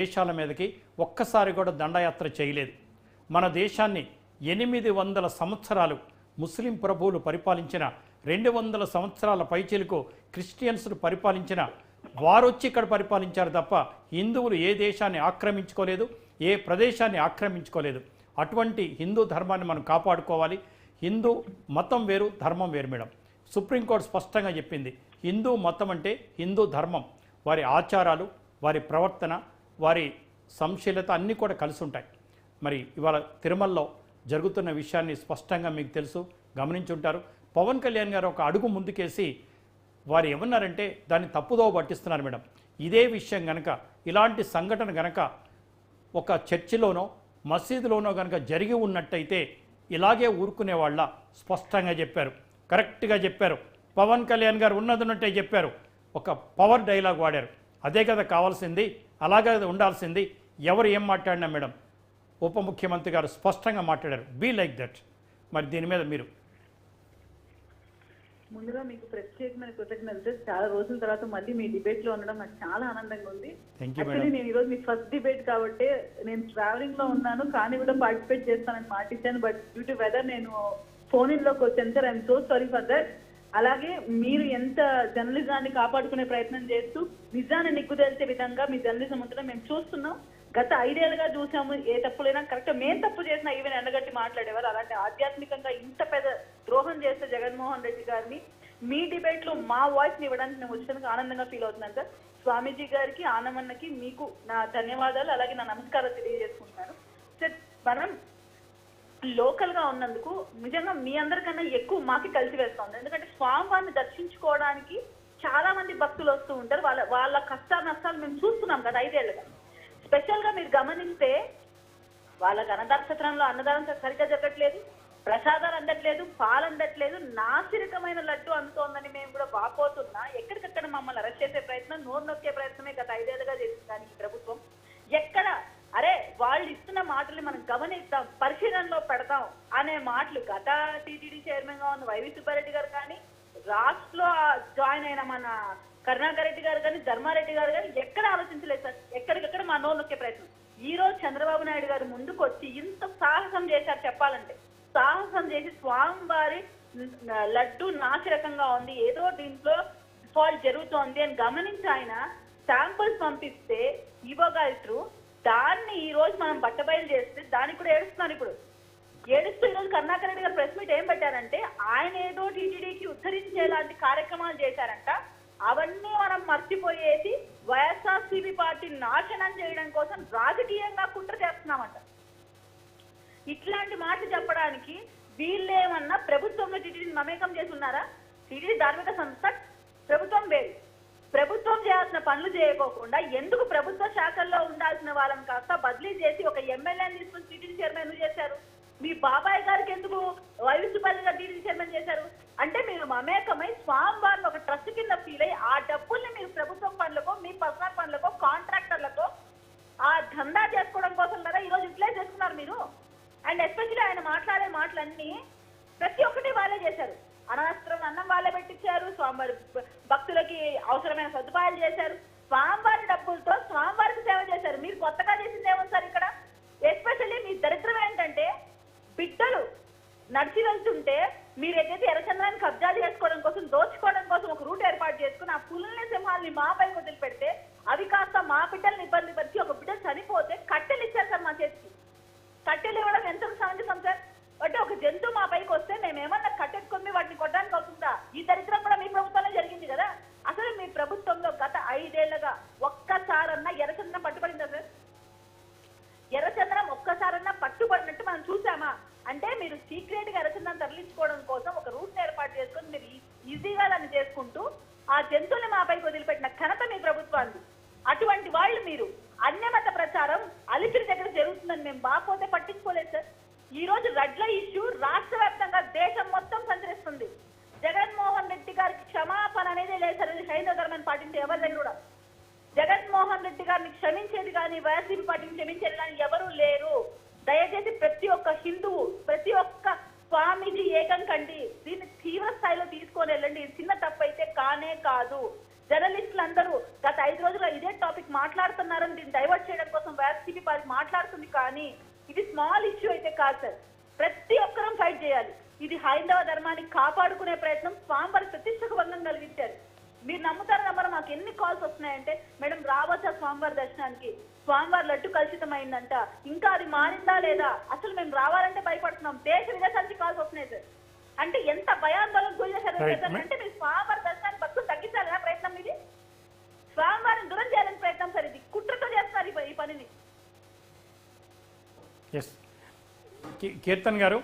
దేశాల మీదకి ఒక్కసారి కూడా దండయాత్ర చేయలేదు. మన దేశాన్ని 800 సంవత్సరాలు ముస్లిం ప్రభువులు పరిపాలించిన, 200 సంవత్సరాల పైచిలకు క్రిస్టియన్స్ను పరిపాలించిన వారొచ్చి ఇక్కడ పరిపాలించారు తప్ప హిందువులు ఏ దేశాన్ని ఆక్రమించుకోలేదు, ఏ ప్రదేశాన్ని ఆక్రమించుకోలేదు. అటువంటి హిందూ ధర్మాన్ని మనం కాపాడుకోవాలి. హిందూ మతం వేరు, ధర్మం వేరు మేడం. సుప్రీంకోర్టు స్పష్టంగా చెప్పింది, హిందూ మతం అంటే హిందూ ధర్మం, వారి ఆచారాలు, వారి ప్రవర్తన, వారి సంశీలత అన్నీ కూడా కలిసి ఉంటాయి. మరి ఇవాళ తిరుమలలో జరుగుతున్న విషయాన్ని స్పష్టంగా మీకు తెలుసు, గమనించుంటారు. పవన్ కళ్యాణ్ గారు ఒక అడుగు ముందుకేసి వారు ఏమన్నారంటే దాన్ని తప్పుదోవ పట్టిస్తున్నారు మేడం. ఇదే విషయం కనుక, ఇలాంటి సంఘటన కనుక ఒక చర్చిలోనో మసీదులోనో కనుక జరిగి ఉన్నట్టయితే ఇలాగే ఊరుకునే వాళ్ళ స్పష్టంగా చెప్పారు, కరెక్ట్గా చెప్పారు. పవన్ కళ్యాణ్ గారు ఉన్నట్టే చెప్పారు, ఒక పవర్ డైలాగ్ వాడారు. అదే కదా కావాల్సింది, అలాగే ఉండాల్సింది. ఎవరు ఏం మాట్లాడినా మేడం, ఉప ముఖ్యమంత్రి గారు స్పష్టంగా మాట్లాడారు, బీ లైక్ దట్. మరి దీని మీద మీరు? ముందుగా మీకు ప్రత్యేకమైన కృతజ్ఞతలు. చాలా రోజుల తర్వాత మళ్ళీ మీ డిబేట్ లో ఉండడం నాకు చాలా ఆనందంగా ఉంది. యాక్చువల్లీ నేను ఈరోజు మీ ఫస్ట్ డిబేట్ కాబట్టి నేను ట్రావెలింగ్ లో ఉన్నాను, కానీ కూడా పార్టిసిపేట్ చేస్తానని మాటిచ్చాను. బట్ డ్యూ టు వెదర్ నేను ఫోన్ ఇన్ లోకి వచ్చాను sir. I'm so sorry for that. అలాగే మీరు ఎంత జర్నలిజాన్ని కాపాడుకునే ప్రయత్నం చేస్తూ నిజాన్ని నిగ్గుదేల్చే విధంగా మీ జర్నలిజం ఉంటుందో మేము చూస్తున్నాం. గత 5 ఏళ్ళుగా చూసాము. ఏ తప్పులైనా కరెక్ట్, మేము తప్పు చేసినా ఈవెన్ ఎండగట్టి మాట్లాడేవారు. అలాంటి ఆధ్యాత్మికంగా ఇంత పెద్ద ద్రోహం చేస్తే జగన్మోహన్ రెడ్డి గారిని మీ డిబేట్ లో మా వాయిస్ ని ఇవ్వడానికి నేను వచ్చినందుకు ఆనందంగా ఫీల్ అవుతున్నాను సార్. స్వామీజీ గారికి, ఆనమన్నకి మీకు నా ధన్యవాదాలు, అలాగే నా నమస్కారాలు తెలియజేసుకుంటున్నాను సార్. మనం లోకల్ గా ఉన్నందుకు నిజంగా మీ అందరికన్నా ఎక్కువ మాకి కలిసి వేస్తా ఉంది. ఎందుకంటే స్వామివారిని దర్శించుకోవడానికి చాలా మంది భక్తులు వస్తూ ఉంటారు. వాళ్ళ కష్ట నష్టాలు మేము చూస్తున్నాం కదా 5 ఏళ్ళుగా. స్పెషల్ గా మీరు గమనిస్తే వాళ్ళకి అన్నదాన అన్నదానం సరిగ్గా జరగట్లేదు, ప్రసాదాలు అందట్లేదు, పాలు అందట్లేదు, నాసిరకమైన లడ్డు అందుతోందని మేము కూడా వాపోతున్నా ఎక్కడికక్కడ మమ్మల్ని అరెస్ట్ చేసే ప్రయత్నం, నోరు నొక్కే ప్రయత్నమే గత 5 ఏళ్ళుగా చేసింది దానికి ప్రభుత్వం. ఎక్కడ అరే వాళ్ళు ఇస్తున్న మాటల్ని మనం గమనిద్దాం, పరిశీలనలో పెడతాం అనే మాటలు గత టీటీడీ చైర్మన్ గా ఉన్న వైవి సుబ్బారెడ్డి గారు కానీ, రాష్ట్రంలో జాయిన్ అయిన మన కరుణాకర్ రెడ్డి గారు కానీ, ధర్మారెడ్డి గారు కానీ ఎక్కడ ఆలోచించలేదు సార్. ఎక్కడికక్కడ మా నోరు నొక్కే ప్రయత్నం. ఈ రోజు చంద్రబాబు నాయుడు గారు ముందుకు వచ్చి ఇంత సాహసం చేశారు చెప్పాలంటే. సాహసం చేసి స్వామివారి లడ్డు నాసిరకంగా ఉంది, ఏదో దీంట్లో ఫాల్ట్ జరుగుతోంది అని గమనించి ఆయన శాంపుల్స్ పంపిస్తే ఇవ్వగలరు. దాన్ని ఈ రోజు మనం బట్టబయలు చేస్తే దానికి కూడా ఏడుస్తున్నారు. ఇప్పుడు ఏడుస్తూ ఈ రోజు కరుణాకర్ రెడ్డి గారు ప్రెస్ మీట్ ఏం పెట్టారంటే ఆయన ఏదో టీటీడీకి ఉద్ధరించేలాంటి కార్యక్రమాలు చేశారంట. అవన్నీ మనం మర్చిపోయేసి వైఎస్ఆర్సీపీ పార్టీ నాశనం చేయడం కోసం రాజకీయంగా కుట్ర చేస్తున్నామంట. ఇట్లాంటి మాటలు చెప్పడానికి వీళ్ళేమన్నా ప్రభుత్వంలో టీటీడీని మమేకం చేసి ఉన్నారా? టీటీడీ ధార్మిక సంస్థ, ప్రభుత్వం వేరు. ప్రభుత్వం చేయాల్సిన పనులు చేయకోకుండా ఎందుకు ప్రభుత్వ శాఖల్లో ఉండాల్సిన వాళ్ళని కాస్త బదిలీ చేసి ఒక ఎమ్మెల్యేని తీసుకుని టీటీడీ చైర్మన్ ఎందుకు చేశారు? మీ బాబాయ్ గారికి ఎందుకు వైవి సుబ్బారెడ్డి గారు టీటీడీ చైర్మన్ చేశారు? అంటే మీరు మమేకమై స్వామివారిని ఒక ట్రస్ట్ కింద ఫీల్ అయ్యి ఆ డబ్బుల్ని మీరు ప్రభుత్వం పనులకో, మీ పర్సనల్ పనులకో, కాంట్రాక్టర్లకో ఆ దందా చేసుకోవడం కోసం కదా ఈరోజు యూటిలైజ్ చేసుకున్నారు మీరు. అండ్ ఎస్పెషల్లీ ఆయన మాట్లాడే మాటలన్నీ ప్రతి ఒక్కటి వాళ్ళే చేశారు. అనవసరం అన్నం వాళ్ళే పెట్టించారు, స్వామివారి భక్తులకి అవసరమైన సదుపాయాలు చేశారు, స్వామివారి డబ్బులతో స్వామివారికి సేవ చేశారు. మీరు కొత్తగా చేసింది ఏమో సార్ ఇక్కడ. ఎస్పెషల్లీ మీ దరిద్రం ఏంటంటే బిడ్డలు నడిచి వెళ్తుంటే మీరు ఏదైతే ఎర్రచంద్రాన్ని కబ్జాలు చేసుకోవడం కోసం, దోచుకోవడం కోసం ఒక రూట్ ఏర్పాటు చేసుకుని ఆ పులుల్ని, సింహాలని మా పైకి వదిలిపెడితే అవి కాస్త మా బిడ్డల్ని ఇబ్బంది పరిచి ఒక బిడ్డ చనిపోతే కట్టెలు ఇచ్చారు సార్ మా చేతికి. కట్టెలు ఇవ్వడం ఎంత సమంజసం సార్? అంటే ఒక జంతువు మా పైకి వస్తే మేమేమన్నా కట్టెట్టుకొని వాటిని కొట్టడానికి అవుతుందా? ఈ దరిద్రం కూడా మీ ప్రభుత్వంలో జరిగింది కదా. అసలు మీ ప్రభుత్వంలో గత 5 ఏళ్లుగా ఒక్కసారన్నా ఎర్రచంద్రం పట్టుబడిందా సార్? ఎర్రచంద్రం ఒక్కసారన్నా పట్టుబడినట్టు మనం చూసామా? అంటే మీరు సీక్రెట్ గా ఎర్రచంద్రం తరలించుకోవడం కోసం ఒక రూట్ ఏర్పాటు చేసుకొని మీరు ఈజీగా దాన్ని చేసుకుంటూ ఆ జంతువుని మా పైకి వదిలిపెట్టిన ఘనత మీ ప్రభుత్వాన్ని. అటువంటి వాళ్ళు మీరు అన్యమత ప్రచారం అలిపిరి దగ్గర జరుగుతుందని మేము బాపోతే పట్టించుకోలేదు సార్. ఈ రోజు రడ్ల ఇష్యూ రాష్ట్ర వ్యాప్తంగా దేశం మొత్తం సంచరిస్తుంది. జగన్మోహన్ రెడ్డి గారికి క్షమాపణ అనేది లేదు సార్. హైందవ ధర్మాన్ని పాటించే ఎవరి దగ్గర కూడా జగన్మోహన్ రెడ్డి గారిని క్షమించేది కానీ, వైఎస్ఆర్సీపీ పార్టీని క్షమించేది కానీ ఎవరూ లేరు. దయచేసి ప్రతి ఒక్క హిందువు, ప్రతి ఒక్క స్వామీజీ ఏకం కండి, దీన్ని తీవ్ర స్థాయిలో తీసుకొని వెళ్ళండి. ఇది చిన్న తప్పు అయితే కానే కాదు. జర్నలిస్టులు అందరూ గత 5 రోజులుగా ఇదే టాపిక్ మాట్లాడుతున్నారని దీన్ని డైవర్ట్ చేయడం కోసం వైఎస్సీపీ పార్టీ మాట్లాడుతుంది. కానీ ఇది స్మాల్ ఇష్యూ అయితే కాదు సార్. ప్రతి ఒక్కరం ఫైట్ చేయాలి. ఇది హైందవ ధర్మాన్ని కాపాడుకునే ప్రయత్నం. స్వామివారి ప్రతిష్టకు భంగం కలిగించారు. మీరు నమ్ముతారు నమ్మరు, మాకు ఎన్ని కాల్స్ వస్తున్నాయంటే, మేడం రావచ్చా స్వామివారి దర్శనానికి, స్వామివారి లడ్డు కలుషితమైందంట, ఇంకా అది మారిందా లేదా, అసలు మేము రావాలంటే భయపడుతున్నాం, దేశ విదేశాల నుంచి కాల్స్ వస్తున్నాయి సార్. అంటే ఎంత భయాందోళన గురి చేశారు అంటే మీరు స్వామివారి దర్శనానికి భక్తులు తగ్గించాలనే ప్రయత్నం ఇది, స్వామివారిని దూరం చేయాలని ప్రయత్నం సార్. ఇది కుట్రతో చేస్తున్నారు ఈ పనిని. కీర్తన్ గారు,